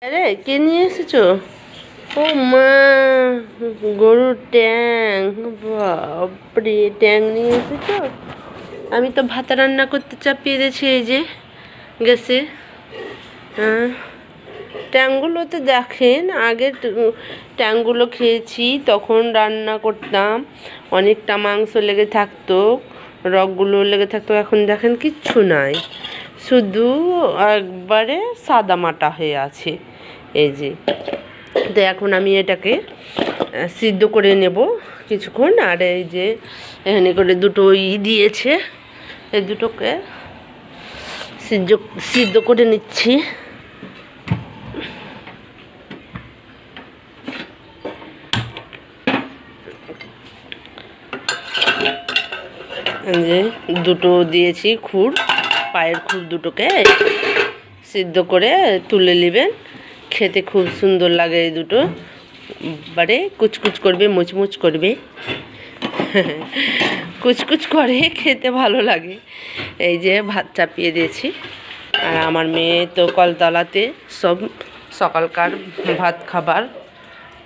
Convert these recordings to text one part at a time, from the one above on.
আরে কে নিয়ে এসেছো? ও মা, গরুর ট্যাং। বাপরে, ট্যাং নিয়ে এসেছো? আমি তো ভাত রান্না করতে চাপিয়ে দিয়েছি এই যে গ্যাসে। হ্যাঁ, ট্যাংগুলোতে দেখেন, আগে ট্যাংগুলো খেয়েছি, তখন রান্না করতাম, অনেকটা মাংস লেগে থাকতো, রগগুলো লেগে থাকতো। এখন দেখেন কিচ্ছু নাই, শুধু একবারে সাদা মাটা হয়ে আছে এই যে। তো এখন আমি এটাকে সিদ্ধ করে নেব কিছুক্ষণ। আর এই যে এখানে করে দুটো দিয়েছে, এই দুটোকে সিদ্ধ করে নিচ্ছি। যে দুটো দিয়েছি খুর, পায়ের খুর দুটোকে সিদ্ধ করে তুলে নেবেন। খেতে খুব সুন্দর লাগে এই দুটো, বারে কুচকুচ করবে, মুচমুচ করবে, কুচকুচ করে, খেতে ভালো লাগে। এই যে ভাত চাপিয়ে দিয়েছি। আর আমার মেয়ে তো কলতলাতে সব সকালকার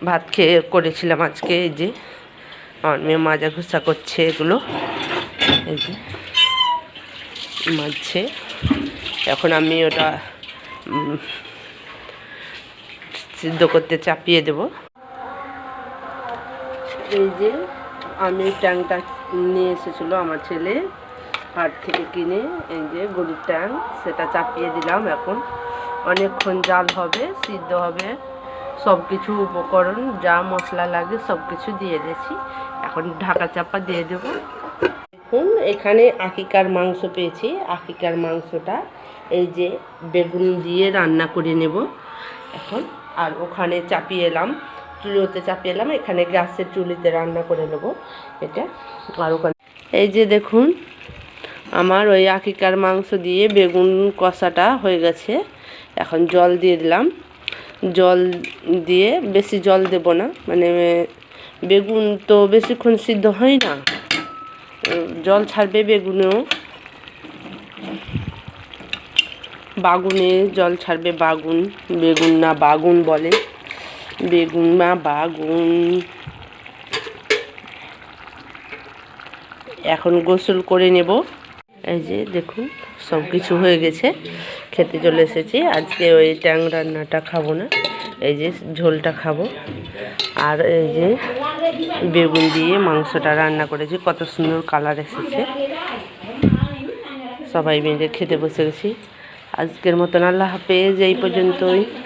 ভাত খেয়ে করেছিলাম আজকে। এই যে আমার মেয়ে মাজা ঘুষা করছে এগুলো, এই যে মাজছে। এখন আমি ওটা সিদ্ধ করতে চাপিয়ে দেব। এই যে আমি ট্যাংটা নিয়ে এসেছিলো আমার ছেলে হাট থেকে কিনে, এই যে গরুর ট্যাং, সেটা চাপিয়ে দিলাম। এখন অনেকক্ষণ জাল হবে, সিদ্ধ হবে, সব কিছু উপকরণ যা মশলা লাগে সব কিছু দিয়ে দিয়েছি। এখন ঢাকা চাপা দিয়ে দেব। দেখুন, এখানে আকিকার মাংস পেয়েছি। আকিকার মাংসটা এই যে বেগুন দিয়ে রান্না করে নেব এখন। আর ওখানে চাপিয়ে এলাম, চুলোতে চাপিয়ে এলাম, এখানে গ্যাসের চুলিতে রান্না করে নেব এটা। আর ওখানে এই যে দেখুন, আমার ওই আকিকার মাংস দিয়ে বেগুন কষাটা হয়ে গেছে। এখন জল দিয়ে দিলাম। জল দিয়ে, বেশি জল দেব না, মানে বেগুন তো বেশিক্ষণ সিদ্ধ হয় না, জল ছাড়বে বেগুনেও, বাগুনে জল ছাড়বে। বেগুন না বাগুন বলে, বেগুন না বাগুন। এখন গোসল করে নেব। এই যে দেখুন, সব কিছু হয়ে গেছে, খেতে চলে এসেছি। আজকে ওই ট্যাং রান্নাটা খাবো না, এই যে ঝোলটা খাবো। আর এই যে বেগুন দিয়ে মাংসটা রান্না করেছি, কত সুন্দর কালার এসেছে। সবাই মিলে খেতে বসে গেছি। আজকের মতন আল্লাহ হাফেজ, এই পর্যন্তই।